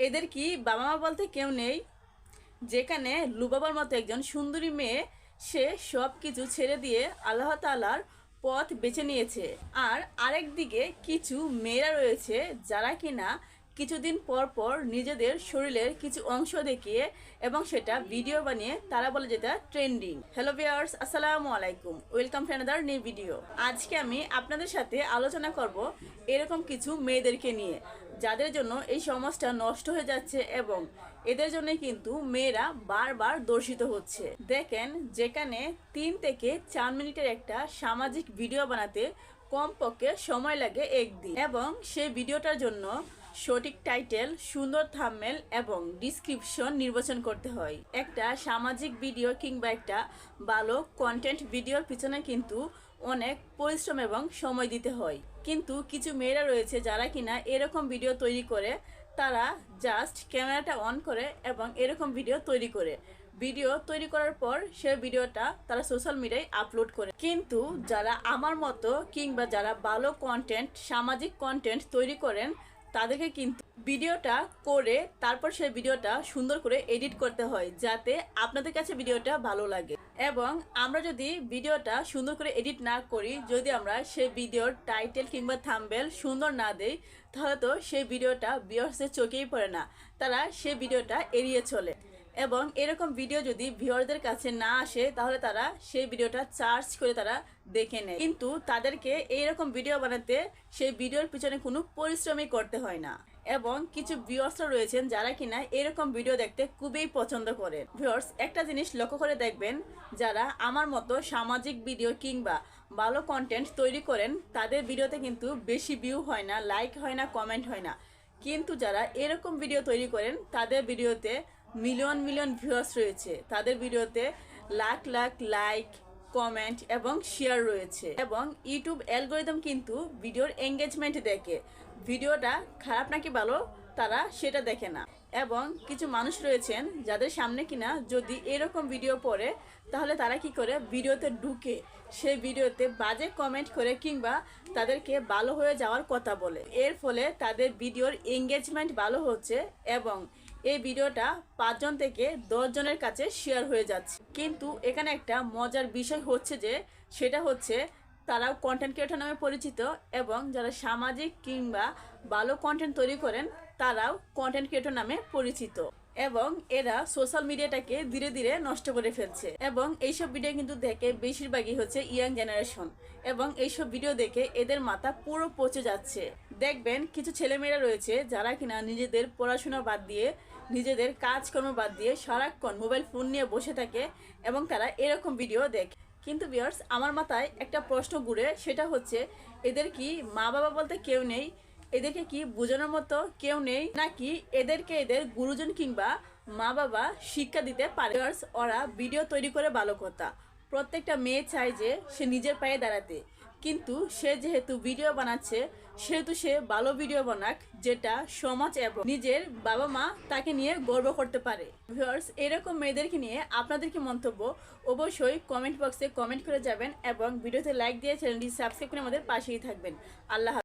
এদের কি বাবা মা বলতে কেউ নেই? যেখানে লুবাবার মতো একজন সুন্দরী মেয়ে, সে সব কিছু ছেড়ে দিয়ে আল্লাহ তাআলার পথ বেছে নিয়েছে। আর আরেক দিকে কিছু মেয়েরা রয়েছে যারা কিনা কিছুদিন পর পর নিজেদের শরীরের কিছু অংশ দেখিয়ে এবং সেটা ভিডিও বানিয়ে তারা বলে যেটা ট্রেন্ডিং। হ্যালো ভিউয়ার্স, আসসালামু আলাইকুম, welcome to another new video. আজকে আমি আপনাদের সাথে আলোচনা করব এরকম কিছু মেয়েদেরকে নিয়ে যাদের জন্য এই সমাজটা নষ্ট হয়ে যাচ্ছে এবং এদের জন্য কিন্তু মেয়েরা বারবার দর্শিত হচ্ছে। দেখেন, যেখানে 3 থেকে 4 মিনিটের একটা সামাজিক ভিডিও বানাতে কমপক্ষে সময় লাগে একদিন, এবং সেই ভিডিওটার জন্য সঠিক টাইটেল, সুন্দর থাম্বনেল এবং ডিসক্রিপশন নির্বাচন করতে হয়। একটা সামাজিক ভিডিও কিংবা একটা ভালো কন্টেন্ট ভিডিওর পিছনে কিন্তু অনেক পরিশ্রম এবং সময় দিতে হয়। কিন্তু কিছু মেয়েরা রয়েছে যারা কিনা এরকম ভিডিও তৈরি করে, তারা জাস্ট ক্যামেরাটা অন করে এবং এরকম ভিডিও তৈরি করে। ভিডিও তৈরি করার পর সেই ভিডিওটা তারা সোশ্যাল মিডিয়ায় আপলোড করে। কিন্তু যারা আমার মতো কিংবা যারা ভালো কন্টেন্ট, সামাজিক কন্টেন্ট তৈরি করেন, তাদেরকে কিন্তু ভিডিওটা করে তারপর সেই ভিডিওটা সুন্দর করে এডিট করতে হয় যাতে আপনাদের কাছে ভিডিওটা ভালো লাগে। এবং আমরা যদি ভিডিওটা সুন্দর করে এডিট না করি, যদি আমরা সেই ভিডিওর টাইটেল কিংবা থাম্বনেল সুন্দর না দেই, তাহলে তো সেই ভিডিওটা ভিউয়ার্সের চোখেই পড়ে না, তারা সেই ভিডিওটা এড়িয়ে চলে। এবং এরকম ভিডিও যদি ভিউয়ারদের কাছে না আসে, তাহলে তারা সেই ভিডিওটা সার্চ করে তারা দেখে নেয়। কিন্তু তাদেরকে এইরকম ভিডিও বানাতে সেই ভিডিওর পিছনে কোনো পরিশ্রমই করতে হয় না। এবং কিছু ভিউয়ার্সরা রয়েছেন যারা কিনা এরকম ভিডিও দেখতে খুবই পছন্দ করে। ভিউয়ার্স, একটা জিনিস লক্ষ্য করে দেখবেন, যারা আমার মতো সামাজিক ভিডিও কিংবা ভালো কন্টেন্ট তৈরি করেন, তাদের ভিডিওতে কিন্তু বেশি ভিউ হয় না, লাইক হয় না, কমেন্ট হয় না। কিন্তু যারা এরকম ভিডিও তৈরি করেন, তাদের ভিডিওতে মিলিয়ন মিলিয়ন ভিউয়ার্স রয়েছে, তাদের ভিডিওতে লাখ লাখ লাইক, কমেন্ট এবং শেয়ার রয়েছে। এবং ইউটিউব অ্যালগরিদম কিন্তু ভিডিওর এঙ্গেজমেন্ট দেখে, ভিডিওটা খারাপ নাকি ভালো তারা সেটা দেখে না। এবং কিছু মানুষ রয়েছেন যাদের সামনে কিনা যদি এরকম ভিডিও পড়ে, তাহলে তারা কি করে, ভিডিওতে ঢুকে সেই ভিডিওতে বাজে কমেন্ট করে কিংবা তাদেরকে ভালো হয়ে যাওয়ার কথা বলে। এর ফলে তাদের ভিডিওর এঙ্গেজমেন্ট ভালো হচ্ছে এবং এই ভিডিওটা 5 জন থেকে 10 জনের কাছে শেয়ার হয়ে যাচ্ছে। কিন্তু এখানে একটা মজার বিষয় হচ্ছে যে, সেটা হচ্ছে তারাও কন্টেন্ট ক্রিয়েটর নামে পরিচিত, এবং যারা সামাজিক কিংবা ভালো কন্টেন্ট তৈরি করেন তারাও কন্টেন্ট ক্রিয়েটর নামে পরিচিত। এবং এরা সোশ্যাল মিডিয়াটাকে ধীরে ধীরে নষ্ট করে ফেলছে। এবং এইসব ভিডিও কিন্তু দেখে বেশিরভাগই হচ্ছে ইয়াং জেনারেশন, এবং এইসব ভিডিও দেখে এদের মাথা পুরো পচে যাচ্ছে। দেখবেন কিছু ছেলেমেয়েরা রয়েছে যারা কিনা নিজেদের পড়াশোনা বাদ দিয়ে, নিজেদের কাজকর্ম বাদ দিয়ে সারাক্ষণ মোবাইল ফোন নিয়ে বসে থাকে এবং তারা এরকম ভিডিও দেখে। কিন্তু ভিউয়ার্স, আমার মাথায় একটা প্রশ্ন ঘুরে, সেটা হচ্ছে এদের কি মা বাবা বলতে কেউ নেই? এদেরকে কি বোঝানোর মতো কেউ নেই? নাকি এদেরকে এদের গুরুজন কিংবা মা বাবা শিক্ষা দিতে পারে? ওরা ভিডিও তৈরি করে ভালো কথা, প্রত্যেকটা মেয়ে চায় যে সে নিজের পায়ে দাঁড়াতে, কিন্তু সে যেহেতু ভিডিও বানাচ্ছে সেহেতু সে ভালো ভিডিও বানাক যেটা সমাজ এবং নিজের বাবা মা তাকে নিয়ে গর্ব করতে পারে। ভিউয়ার্স, এরকম মেয়েদেরকে নিয়ে আপনাদের কি মন্তব্য অবশ্যই কমেন্ট বক্সে কমেন্ট করে যাবেন, এবং ভিডিওতে লাইক দিয়ে চ্যানেলটি সাবস্ক্রাইব করে আমাদের পাশেই থাকবেন। আল্লাহ।